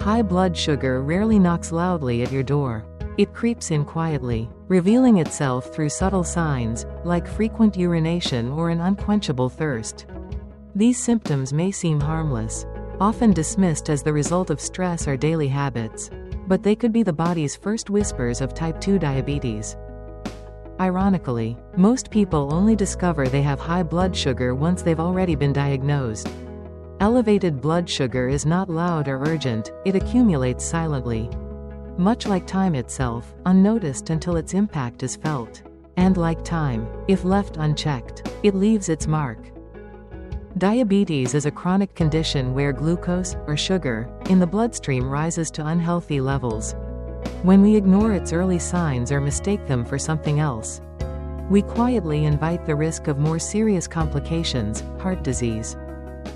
High blood sugar rarely knocks loudly at your door. It creeps in quietly, revealing itself through subtle signs, like frequent urination or an unquenchable thirst. These symptoms may seem harmless, often dismissed as the result of stress or daily habits, but they could be the body's first whispers of type 2 diabetes. Ironically, most people only discover they have high blood sugar once they've already been diagnosed. Elevated blood sugar is not loud or urgent, it accumulates silently. Much like time itself, unnoticed until its impact is felt. And like time, if left unchecked, it leaves its mark. Diabetes is a chronic condition where glucose, or sugar, in the bloodstream rises to unhealthy levels. When we ignore its early signs or mistake them for something else, we quietly invite the risk of more serious complications, heart disease,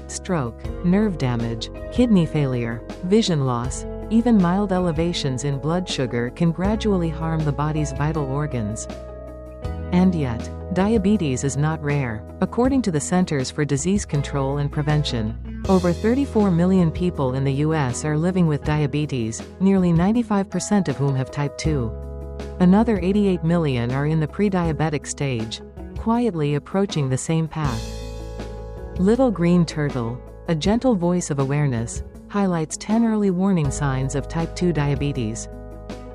stroke, nerve damage, kidney failure, vision loss. Even mild elevations in blood sugar can gradually harm the body's vital organs. And yet, diabetes is not rare. According to the Centers for Disease Control and Prevention, over 34 million people in the U.S. are living with diabetes, nearly 95% of whom have type 2. Another 88 million are in the pre-diabetic stage, quietly approaching the same path. Little Green Turtle, a gentle voice of awareness, highlights 10 early warning signs of type 2 diabetes.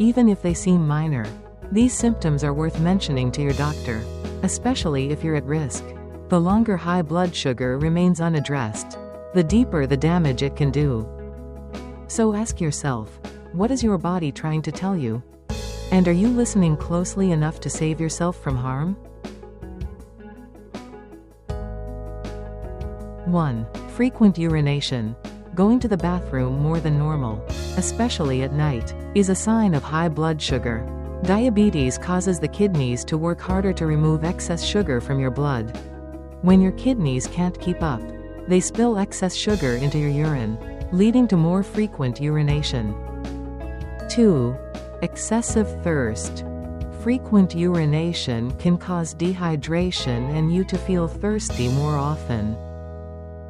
Even if they seem minor, these symptoms are worth mentioning to your doctor, especially if you're at risk. The longer high blood sugar remains unaddressed, the deeper the damage it can do. So ask yourself, what is your body trying to tell you? And are you listening closely enough to save yourself from harm? 1. Frequent urination. Going to the bathroom more than normal, especially at night, is a sign of high blood sugar. Diabetes causes the kidneys to work harder to remove excess sugar from your blood. When your kidneys can't keep up, they spill excess sugar into your urine, leading to more frequent urination. 2. Excessive thirst. Frequent urination can cause dehydration and you to feel thirsty more often.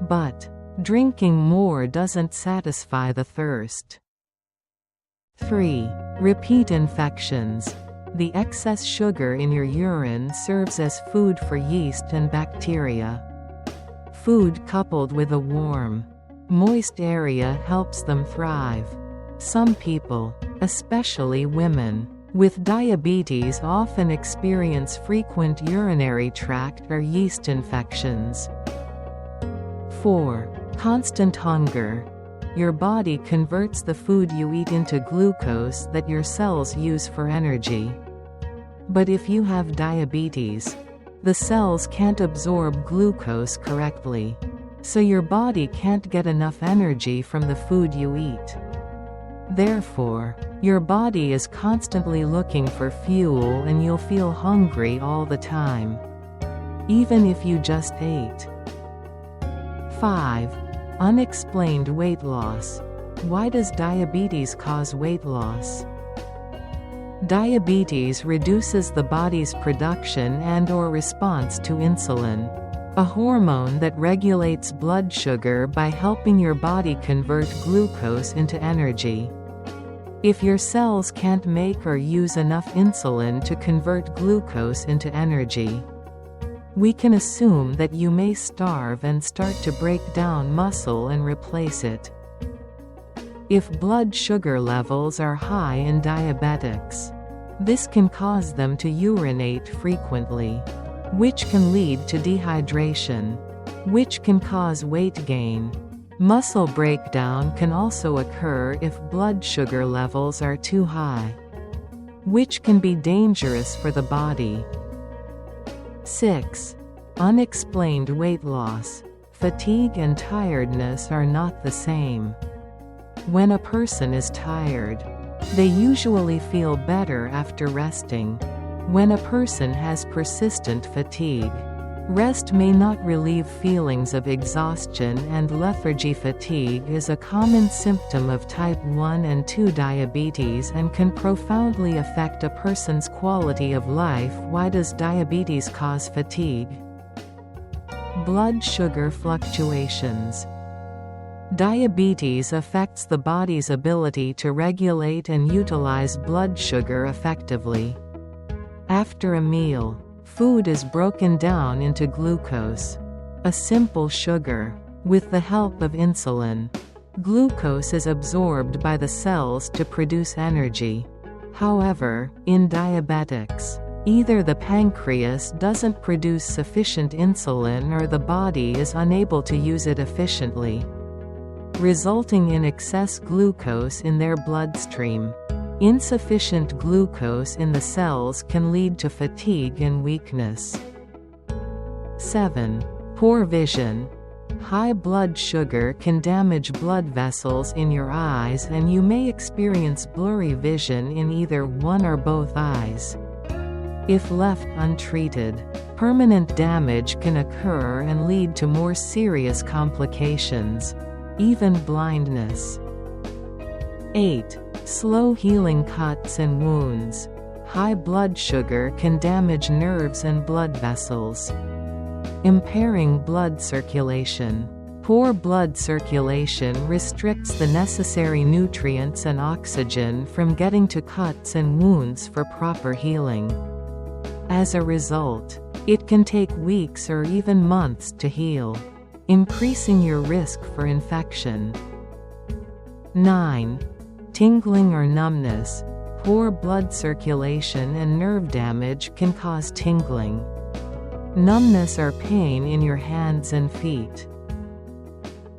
But drinking more doesn't satisfy the thirst. 3. Repeat infections. The excess sugar in your urine serves as food for yeast and bacteria. Food coupled with a warm, moist area helps them thrive. Some people, especially women, with diabetes often experience frequent urinary tract or yeast infections. 4. Constant hunger. Your body converts the food you eat into glucose that your cells use for energy. But if you have diabetes, the cells can't absorb glucose correctly, so your body can't get enough energy from the food you eat. Therefore, your body is constantly looking for fuel and you'll feel hungry all the time, even if you just ate. 5. Unexplained weight loss. Why does diabetes cause weight loss? Diabetes reduces the body's production and/or response to insulin, a hormone that regulates blood sugar by helping your body convert glucose into energy. If your cells can't make or use enough insulin to convert glucose into energy, we can assume that you may starve and start to break down muscle and replace it. If blood sugar levels are high in diabetics, this can cause them to urinate frequently, which can lead to dehydration, which can cause weight gain. Muscle breakdown can also occur if blood sugar levels are too high, which can be dangerous for the body. 6. Unexplained weight loss. Fatigue and tiredness are not the same. When a person is tired, they usually feel better after resting. When a person has persistent fatigue, rest may not relieve feelings of exhaustion and lethargy. Fatigue is a common symptom of type 1 and 2 diabetes and can profoundly affect a person's quality of life. Why does diabetes cause fatigue? Blood sugar fluctuations. Diabetes affects the body's ability to regulate and utilize blood sugar effectively. After a meal, food is broken down into glucose, a simple sugar. With the help of insulin, glucose is absorbed by the cells to produce energy. However, in diabetics, either the pancreas doesn't produce sufficient insulin or the body is unable to use it efficiently, resulting in excess glucose in their bloodstream. Insufficient glucose in the cells can lead to fatigue and weakness. 7. Poor vision. High blood sugar can damage blood vessels in your eyes and you may experience blurry vision in either one or both eyes. If left untreated, permanent damage can occur and lead to more serious complications, even blindness. 8. Slow healing cuts and wounds. High blood sugar can damage nerves and blood vessels, impairing blood circulation. Poor blood circulation restricts the necessary nutrients and oxygen from getting to cuts and wounds for proper healing. As a result, it can take weeks or even months to heal, increasing your risk for infection. 9. Tingling or numbness. Poor blood circulation and nerve damage can cause tingling, numbness or pain in your hands and feet.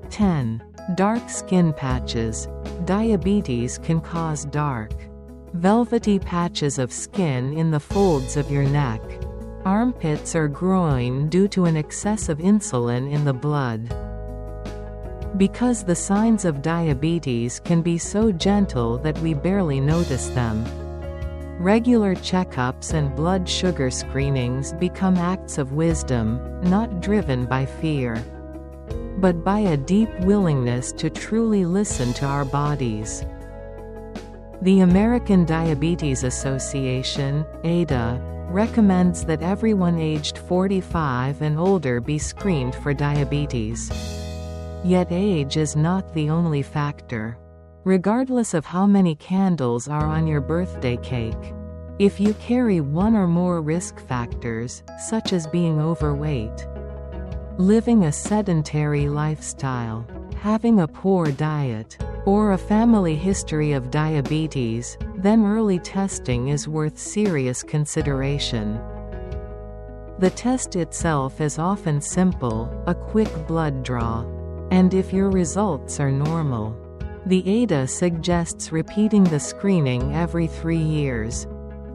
10. Dark skin patches. Diabetes can cause dark, velvety patches of skin in the folds of your neck, armpits or groin due to an excess of insulin in the blood. Because the signs of diabetes can be so gentle that we barely notice them, regular checkups and blood sugar screenings become acts of wisdom, not driven by fear, but by a deep willingness to truly listen to our bodies. The American Diabetes Association, ADA, recommends that everyone aged 45 and older be screened for diabetes. Yet age is not the only factor. Regardless of how many candles are on your birthday cake, if you carry one or more risk factors, such as being overweight, living a sedentary lifestyle, having a poor diet, or a family history of diabetes, then early testing is worth serious consideration. The test itself is often simple, a quick blood draw, and if your results are normal, the ADA suggests repeating the screening every 3 years.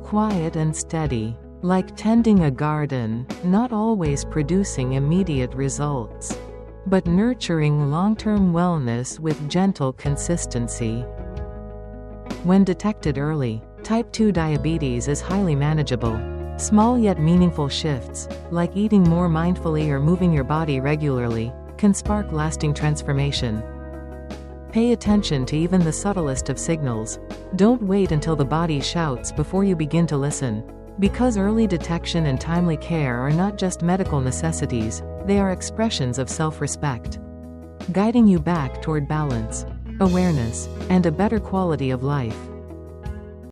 Quiet and steady, like tending a garden, not always producing immediate results, but nurturing long-term wellness with gentle consistency. When detected early, type 2 diabetes is highly manageable. Small yet meaningful shifts, like eating more mindfully or moving your body regularly, can spark lasting transformation. Pay attention to even the subtlest of signals. Don't wait until the body shouts before you begin to listen. Because early detection and timely care are not just medical necessities, they are expressions of self-respect, guiding you back toward balance, awareness, and a better quality of life.